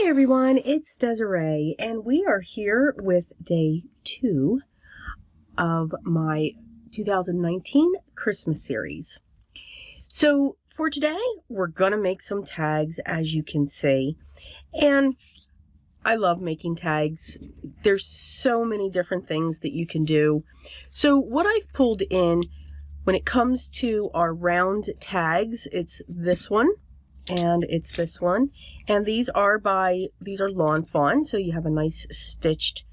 Hi everyone, it's Desiree, and we are here with day 2 of my 2019 Christmas series. So for today, we're going to make some tags, as you can see, and I love making tags. There's so many different things that you can do. So what I've pulled in when it comes to our round tags, it's this one. And it's this one, and these are Lawn Fawn, so you have a nice stitched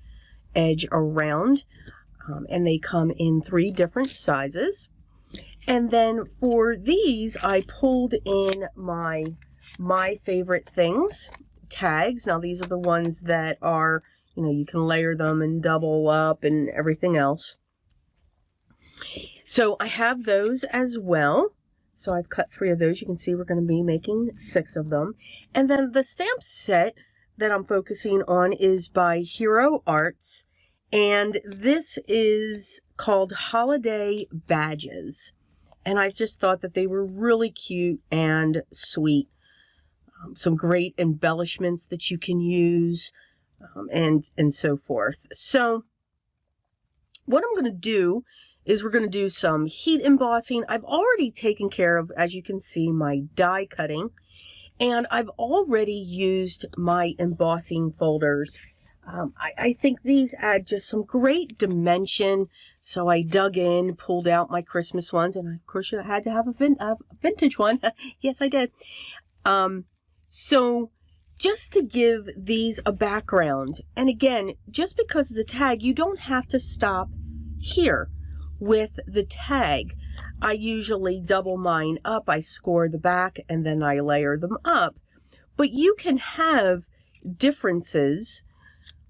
edge around, and they come in 3 different sizes. And then for these, I pulled in my favorite things tags. Now these are the ones that are, you can layer them and double up and everything else. So I have those as well. So I've cut 3 of those. You can see we're going to be making 6 of them. And then the stamp set that I'm focusing on is by Hero Arts. And this is called Holiday Badges. And I just thought that they were really cute and sweet. Some great embellishments that you can use and so forth. So what I'm going to do is we're going to do some heat embossing. I've already taken care of, as you can see, my die cutting, and I've already used my embossing folders. I think these add just some great dimension, so I dug in, pulled out my Christmas ones, and of course I had to have a vintage one. Yes, I did. So just to give these a background, and again, just because of the tag, you don't have to stop here. With the tag, I usually double mine up. I score the back and then I layer them up. But you can have differences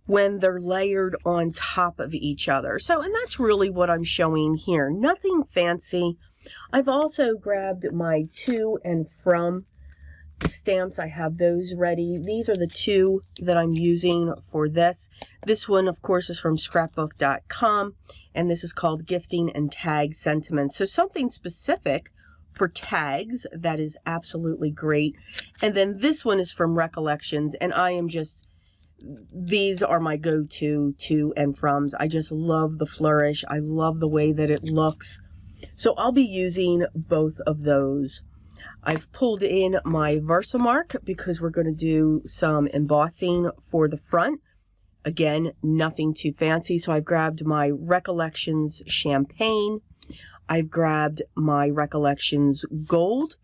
when they're layered on top of each other. So, and that's really what I'm showing here. Nothing fancy. I've also grabbed my to and from stamps. I have those ready. These are the 2 that I'm using for this. This one, of course, is from scrapbook.com. And this is called Gifting and Tag Sentiments. So something specific for tags that is absolutely great. And then this one is from Recollections. And I am just, these are my go-to to and froms. I just love the flourish. I love the way that it looks. So I'll be using both of those. I've pulled in my Versamark because we're going to do some embossing for the front. Again, nothing too fancy, so I've grabbed my Recollections Champagne. I've grabbed my Recollections Gold.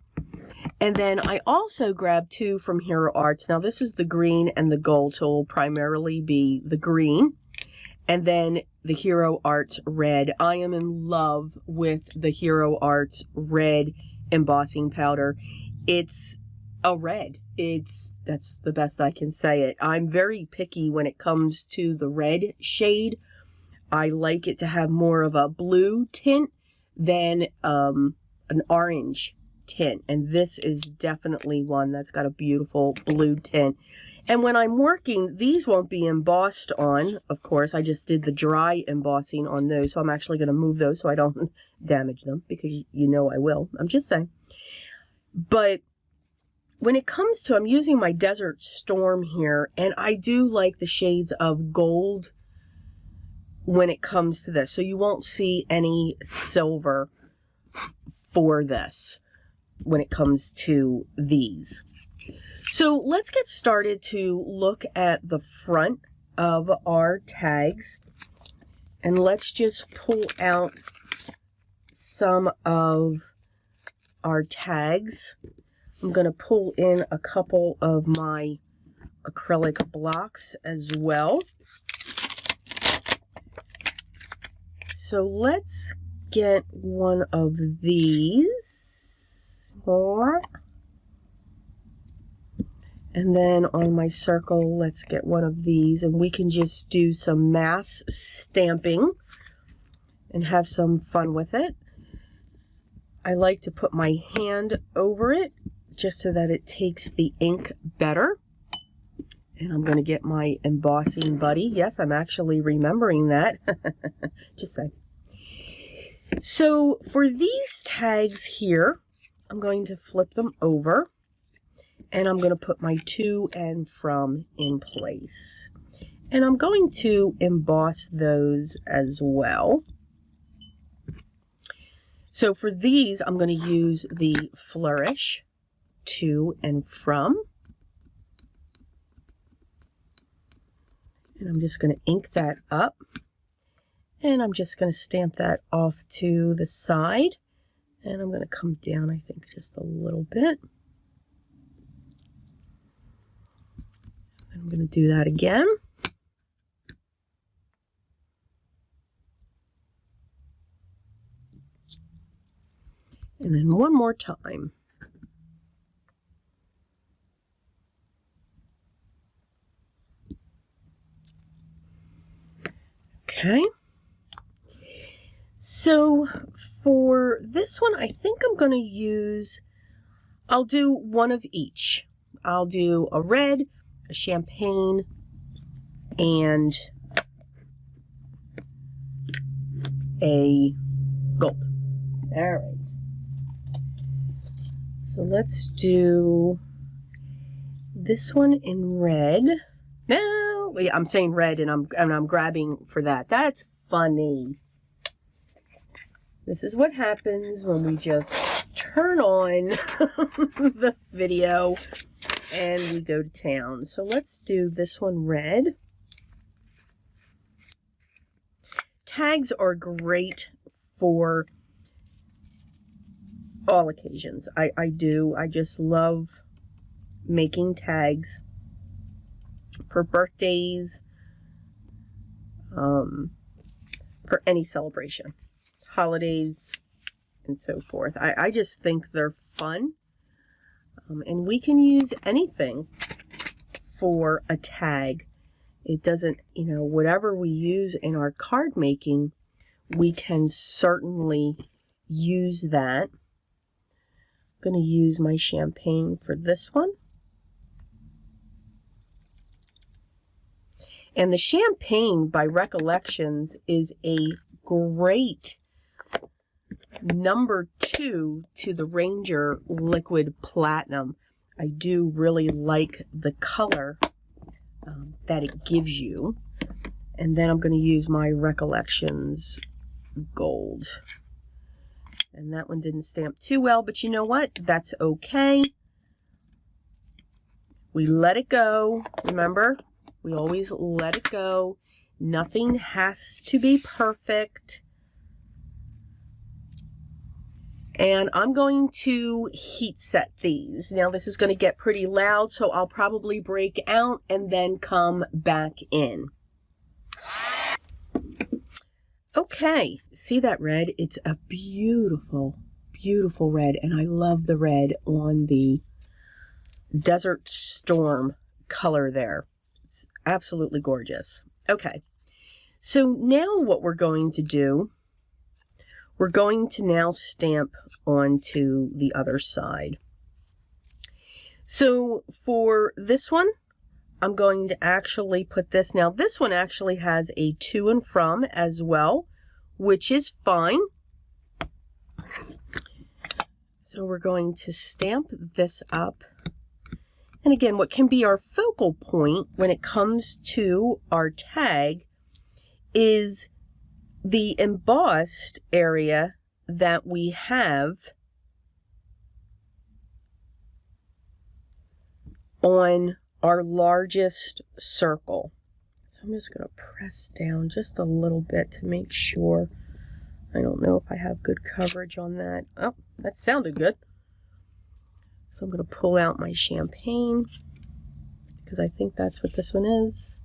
And then I also grabbed 2 from Hero Arts. Now, this is the green and the gold, so it will primarily be the green. And then the Hero Arts Red. I am in love with the Hero Arts Red embossing powder. It's a red. That's the best I can say it. I'm very picky when it comes to the red shade. I like it to have more of a blue tint than an orange tint. And this is definitely one that's got a beautiful blue tint. And when I'm working, these won't be embossed on, of course. I just did the dry embossing on those. So I'm actually going to move those so I don't damage them, because you know I will. I'm just saying. But when it comes to, I'm using my Desert Storm here, and I do like the shades of gold when it comes to this. So you won't see any silver for this when it comes to these. So let's get started to look at the front of our tags, and let's just pull out some of our tags. I'm going to pull in a couple of my acrylic blocks as well. So let's get one of these. And then on my circle, let's get one of these. And we can just do some mass stamping and have some fun with it. I like to put my hand over it just so that it takes the ink better. And I'm going to get my embossing buddy. Yes, I'm actually remembering that. Just saying. So for these tags here, I'm going to flip them over. And I'm going to put my to and from in place. And I'm going to emboss those as well. So for these, I'm going to use the flourish to and from. And I'm just going to ink that up. And I'm just going to stamp that off to the side. And I'm going to come down, I think, just a little bit. I'm going to do that again. And then one more time. Okay. So for this one, I think I'm going to use, I'll do one of each. I'll do a red, a champagne, and a gold. All right. So let's do this one in red. No, I'm saying red, and I'm grabbing for that. That's funny. This is what happens when we just turn on the video and we go to town. So let's do this one red. Tags are great for all occasions. I do. I just love making tags for birthdays, for any celebration, holidays, and so forth. I just think they're fun. And we can use anything for a tag. It doesn't, you know, whatever we use in our card making, we can certainly use that. I'm going to use my champagne for this one. And the champagne, by Recollections, is a great number 2 to the Ranger Liquid Platinum. I do really like the color that it gives you. And then I'm going to use my Recollections Gold. And that one didn't stamp too well, but you know what? That's okay. We let it go. Remember? We always let it go. Nothing has to be perfect. And I'm going to heat set these. Now this is going to get pretty loud, so I'll probably break out and then come back in. Okay, see that red? It's a beautiful, beautiful red, and I love the red on the Desert Storm color there. It's absolutely gorgeous. Okay, so now what we're going to do, we're going to now stamp onto the other side. So for this one, I'm going to actually put this. Now this one actually has a to and from as well, which is fine. So we're going to stamp this up. And again, what can be our focal point when it comes to our tag is the embossed area that we have on our largest circle. So I'm just going to press down just a little bit to make sure. I don't know if I have good coverage on that. Oh, that sounded good. So I'm going to pull out my champagne because I think that's what this one is.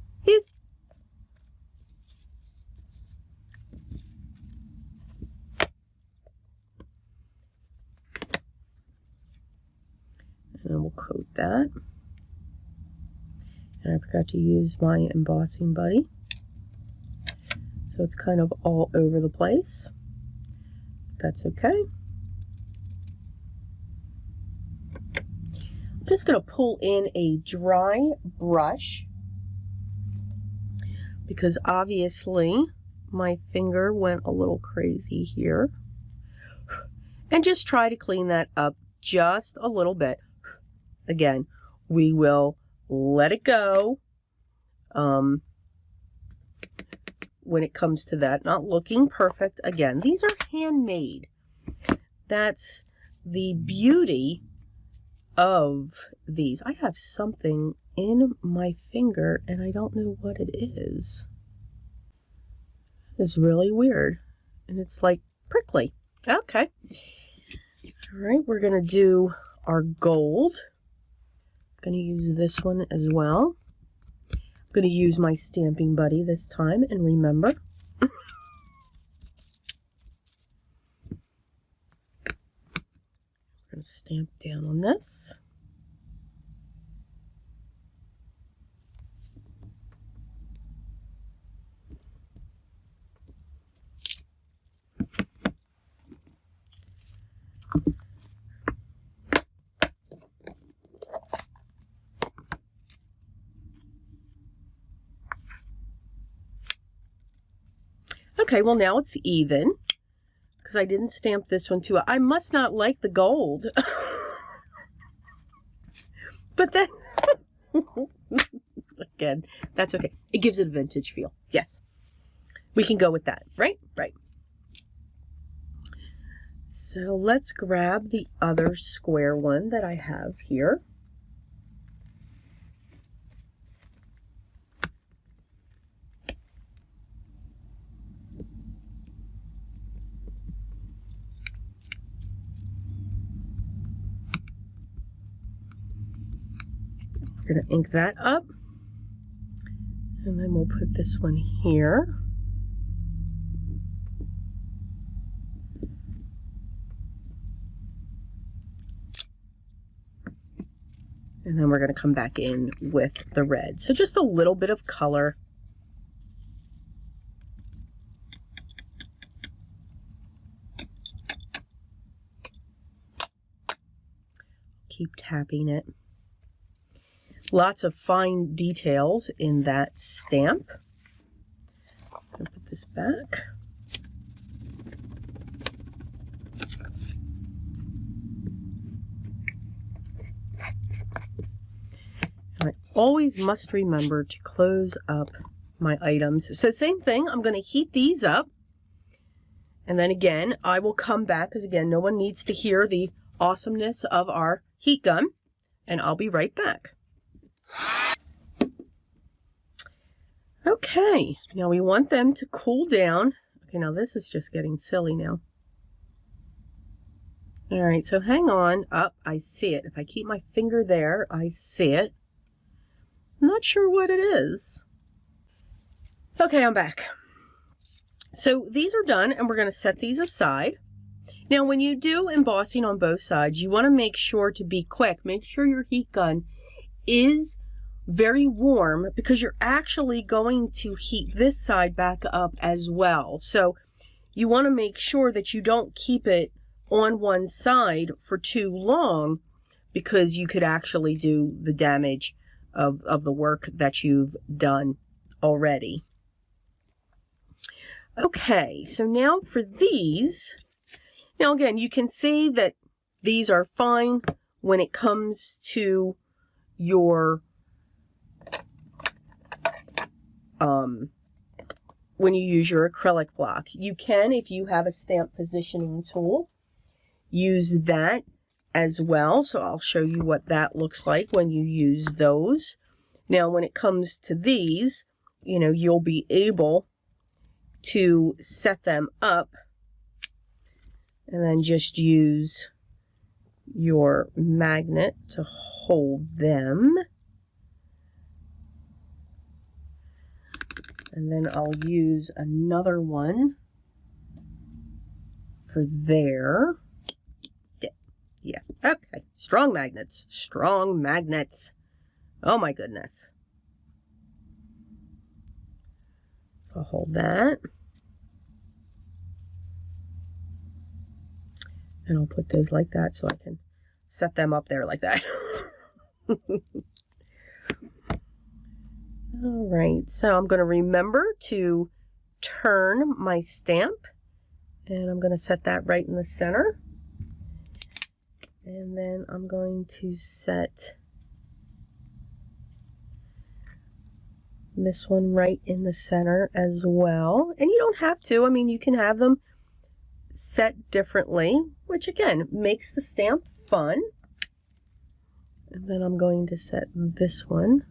And then we'll coat that. And I forgot to use my embossing buddy. So it's kind of all over the place. That's okay. I'm just going to pull in a dry brush because obviously my finger went a little crazy here. And just try to clean that up just a little bit. Again, we will let it go when it comes to that. Not looking perfect. Again, these are handmade. That's the beauty of these. I have something in my finger and I don't know what it is. It's really weird. And it's like prickly. Okay. All right, we're going to do our gold. I'm going to use this one as well. I'm going to use my stamping buddy this time, and remember, I'm going to stamp down on this. Okay, well now it's even because I didn't stamp this one too. I must not like the gold. But then, again, that's okay. It gives it a vintage feel. Yes, we can go with that, right? Right. So let's grab the other square one that I have here. We're going to ink that up, and then we'll put this one here. And then we're going to come back in with the red. So just a little bit of color. Keep tapping it. Lots of fine details in that stamp. I'm going to put this back. And I always must remember to close up my items. So same thing, I'm going to heat these up. And then again, I will come back, because again, no one needs to hear the awesomeness of our heat gun. And I'll be right back. Okay, now we want them to cool down. Okay, now this is just getting silly now. All right, so hang on. Up, I see it. If I keep my finger there, I see it. I'm not sure what it is. Okay, I'm back. So these are done, and we're going to set these aside. Now, when you do embossing on both sides, you want to make sure to be quick. Make sure your heat gun is very warm, because you're actually going to heat this side back up as well. So you want to make sure that you don't keep it on one side for too long, because you could actually do the damage of the work that you've done already. Okay, so now for these. Now again, you can see that these are fine when it comes to your when you use your acrylic block. You can, if you have a stamp positioning tool, use that as well. So I'll show you what that looks like when you use those. Now, when it comes to these, you know, you'll be able to set them up and then just use your magnet to hold them. And then I'll use another one for there. Yeah, okay. Strong magnets. Strong magnets. Oh my goodness. So I'll hold that. And I'll put those like that so I can set them up there like that. All right, so I'm going to remember to turn my stamp, and I'm going to set that right in the center. And then I'm going to set This one right in the center as well. And you don't have to. I mean, you can have them set differently, which again makes the stamp fun. And then I'm going to set this one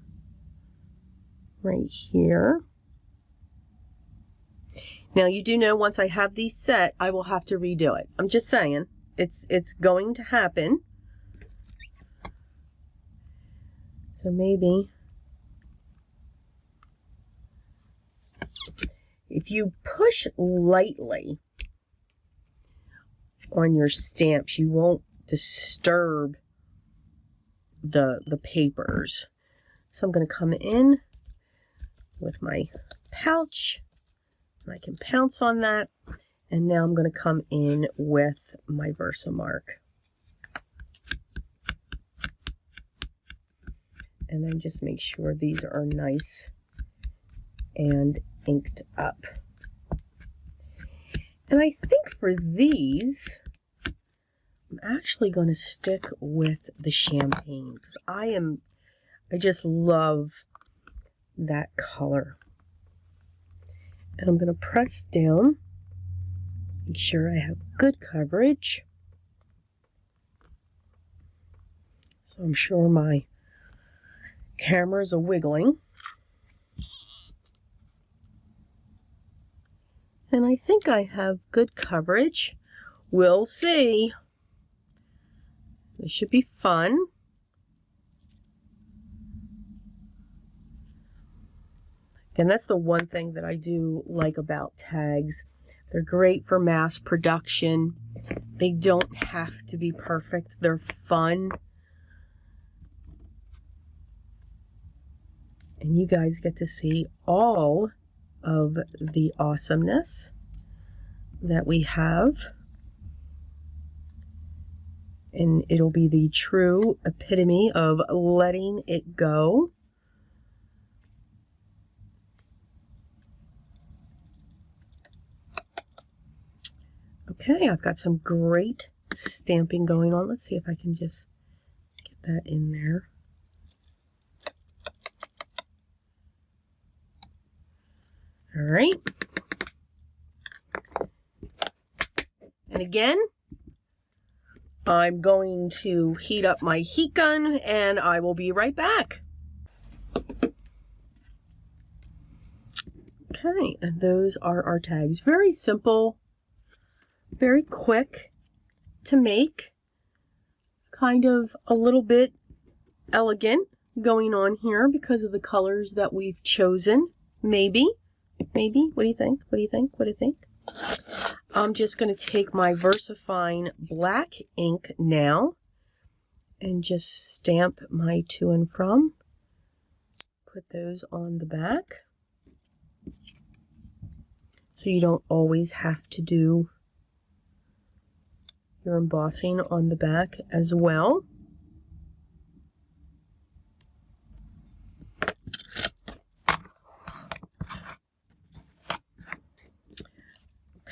right here. Now you do know once I have these set, I will have to redo it. I'm just saying, it's going to happen. So maybe if you push lightly on your stamps, you won't disturb the papers. So I'm going to come in with my pouch. I can pounce on that, and now I'm going to come in with my Versamark. And then just make sure these are nice and inked up. And I think for these, I'm actually going to stick with the champagne because I just love that color. And I'm going to press down, make sure I have good coverage. So I'm sure my cameras are wiggling. And I think I have good coverage. We'll see. This should be fun. And that's the one thing that I do like about tags. They're great for mass production. They don't have to be perfect. They're fun. And you guys get to see all of the awesomeness that we have. And it'll be the true epitome of letting it go. Okay, I've got some great stamping going on. Let's see if I can just get that in there. All right. And again, I'm going to heat up my heat gun and I will be right back. Okay, and those are our tags. Very simple. Very quick to make, kind of a little bit elegant going on here because of the colors that we've chosen. Maybe, what do you think? What do you think? I'm just going to take my VersaFine black ink now and just stamp my to and from. Put those on the back. So you don't always have to do your embossing on the back as well.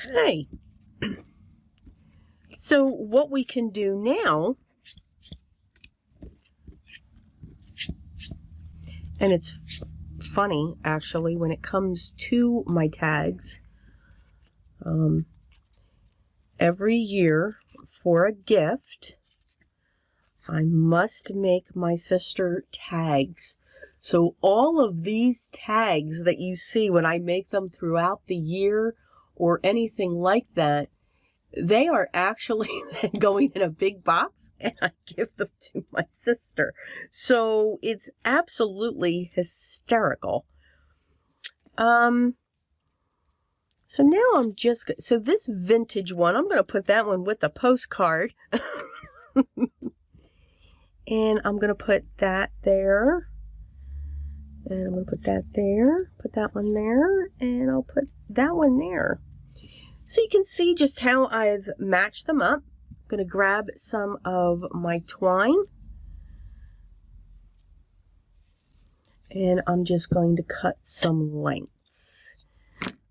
Okay. So what we can do now, and it's funny actually when it comes to my tags, every year for a gift, I must make my sister tags. So all of these tags that you see when I make them throughout the year or anything like that, they are actually going in a big box and I give them to my sister. So it's absolutely hysterical. So now I'm just, so this vintage one, I'm going to put that one with the postcard. And I'm going to put that there. And I'm going to put that there, put that one there, and I'll put that one there. So you can see just how I've matched them up. I'm going to grab some of my twine. And I'm just going to cut some lengths.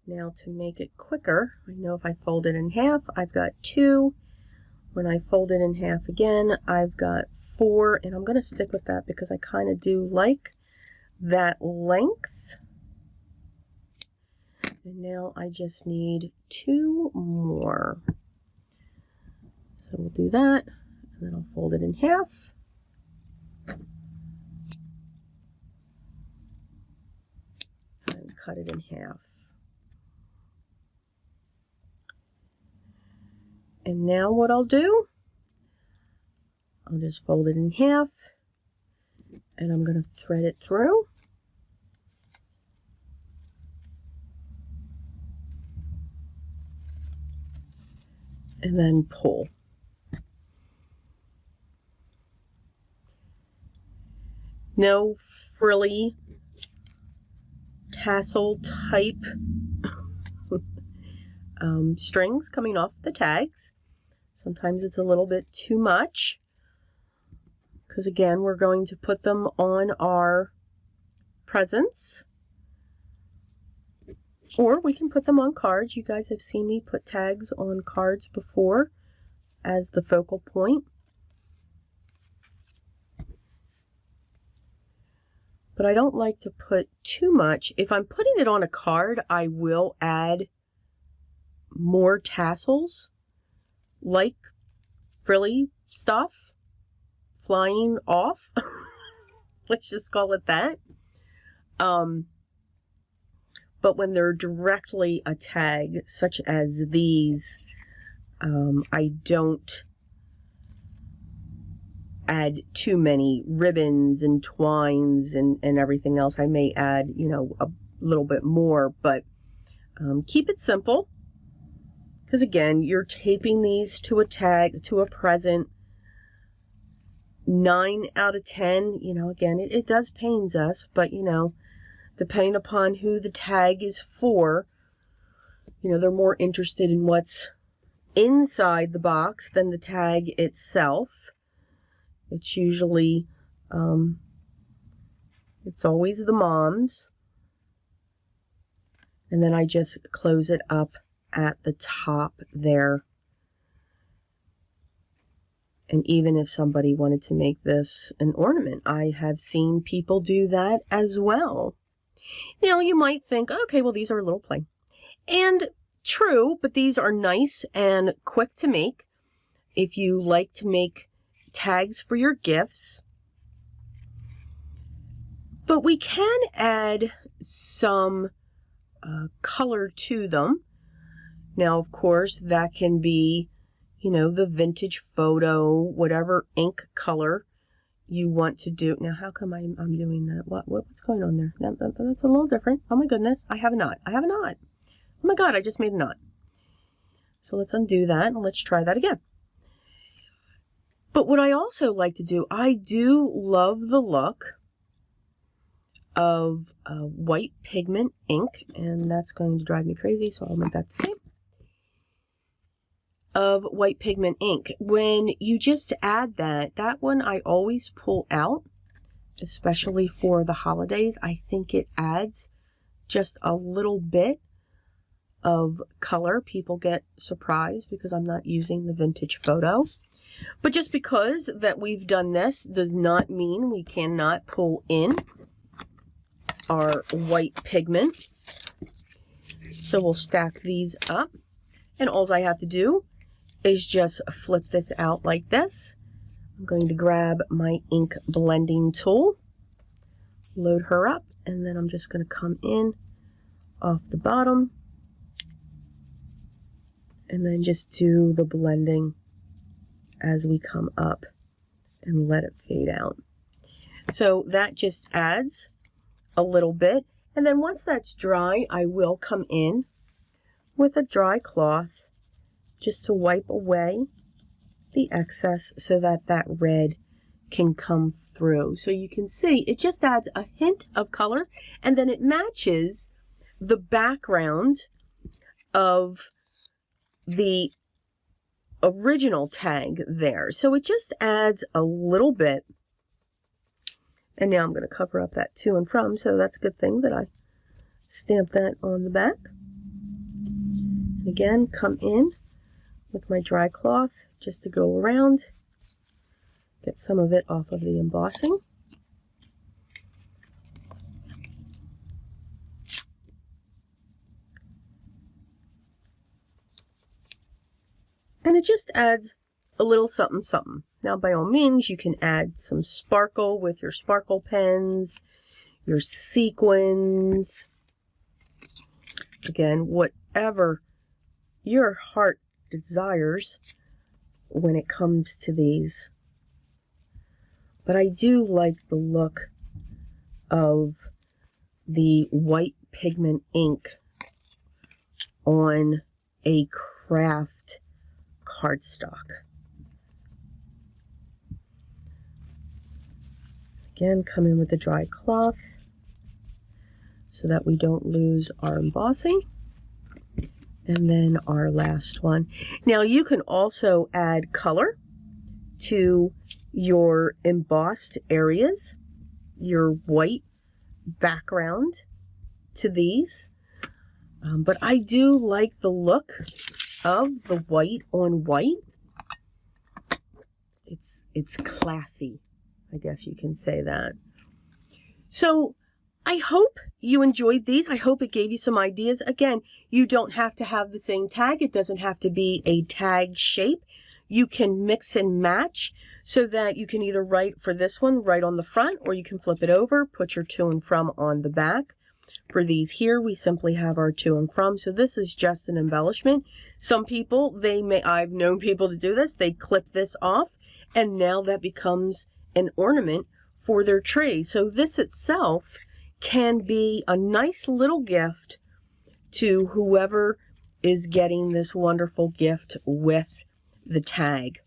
Now to make it quicker, I know if I fold it in half, I've got 2. When I fold it in half again, I've got 4. And I'm going to stick with that because I kind of do like that length. And now I just need 2 more. So we'll do that, and then I'll fold it in half. And cut it in half. And now what I'll do, I'll just fold it in half, and I'm going to thread it through. And then pull. No frilly tassel type strings coming off the tags. Sometimes it's a little bit too much, because again, we're going to put them on our presents. Or we can put them on cards. You guys have seen me put tags on cards before as the focal point. But I don't like to put too much. If I'm putting it on a card, I will add more tassels, like frilly stuff flying off. Let's just call it that. But when they're directly a tag, such as these, I don't add too many ribbons and twines and everything else. I may add, you know, a little bit more, but keep it simple. Because again, you're taping these to a tag, to a present. 9 out of 10, you know, again, it does pains us, but you know, depending upon who the tag is for, you know, they're more interested in what's inside the box than the tag itself. It's usually, it's always the moms. And then I just close it up at the top there. And even if somebody wanted to make this an ornament, I have seen people do that as well. You know, you might think, okay, well, these are a little plain. And true, but these are nice and quick to make. If you like to make tags for your gifts. But we can add some color to them. Now, of course, that can be, you know, the vintage photo, whatever ink color you want to do. Now, how come I'm doing that? What's going on there? That's a little different. Oh my goodness, I have a knot. I have a knot. Oh my God, I just made a knot. So let's undo that and let's try that again. But what I also like to do, I do love the look of white pigment ink, and that's going to drive me crazy, so I'll make that the same. Of white pigment ink. When you just add that one I always pull out, especially for the holidays. I think it adds just a little bit of color. People get surprised because I'm not using the vintage photo. But just because that we've done this does not mean we cannot pull in our white pigment. So we'll stack these up, and all I have to do is just flip this out like this. I'm going to grab my ink blending tool, load her up, and then I'm just going to come in off the bottom and then just do the blending as we come up and let it fade out. So that just adds a little bit. And then once that's dry, I will come in with a dry cloth just to wipe away the excess so that that red can come through. So you can see it just adds a hint of color, and then it matches the background of the original tag there. So it just adds a little bit. And now I'm going to cover up that to and from, so that's a good thing that I stamp that on the back. And again, come in with my dry cloth just to go around, get some of it off of the embossing. And it just adds a little something something. Now, by all means, you can add some sparkle with your sparkle pens, your sequins. Again, whatever your heart desires when it comes to these. But I do like the look of the white pigment ink on a craft cardstock. Again, come in with the dry cloth so that we don't lose our embossing. And then our last one. Now you can also add color to your embossed areas, your white background to these. But I do like the look of the white on white. It's classy, I guess you can say that. So I hope you enjoyed these. I hope it gave you some ideas. Again, you don't have to have the same tag. It doesn't have to be a tag shape. You can mix and match so that you can either write for this one right on the front, or you can flip it over, put your to and from on the back. For these here, we simply have our to and from. So this is just an embellishment. Some people, I've known people to do this. They clip this off, and now that becomes an ornament for their tree. So this itself can be a nice little gift to whoever is getting this wonderful gift with the tag.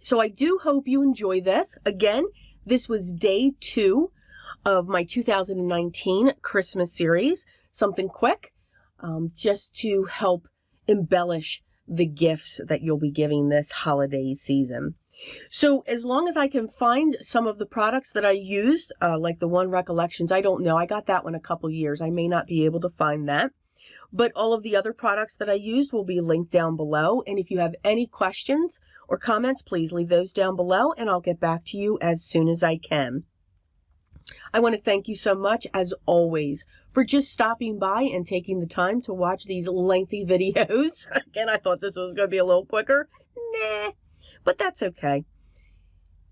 So I do hope you enjoy this. Again, this was day 2 of my 2019 Christmas series. Something quick, just to help embellish the gifts that you'll be giving this holiday season. So as long as I can find some of the products that I used, like the one Recollections, I don't know. I got that one a couple years. I may not be able to find that. But all of the other products that I used will be linked down below. And if you have any questions or comments, please leave those down below and I'll get back to you as soon as I can. I want to thank you so much, as always, for just stopping by and taking the time to watch these lengthy videos. Again, I thought this was going to be a little quicker. Nah, but that's okay.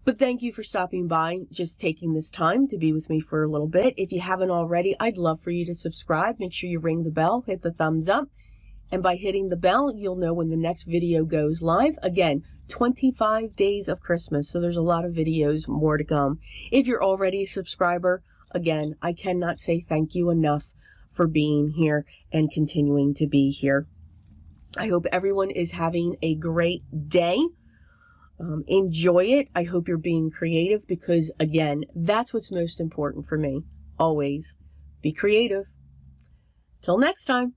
But thank you for stopping by, just taking this time to be with me for a little bit. If you haven't already, I'd love for you to subscribe. Make sure you ring the bell, hit the thumbs up. And by hitting the bell, you'll know when the next video goes live. Again, 25 days of Christmas, so there's a lot of videos more to come. If you're already a subscriber, again, I cannot say thank you enough for being here and continuing to be here. I hope everyone is having a great day. Enjoy it. I hope you're being creative because, again, that's what's most important for me. Always be creative. Till next time.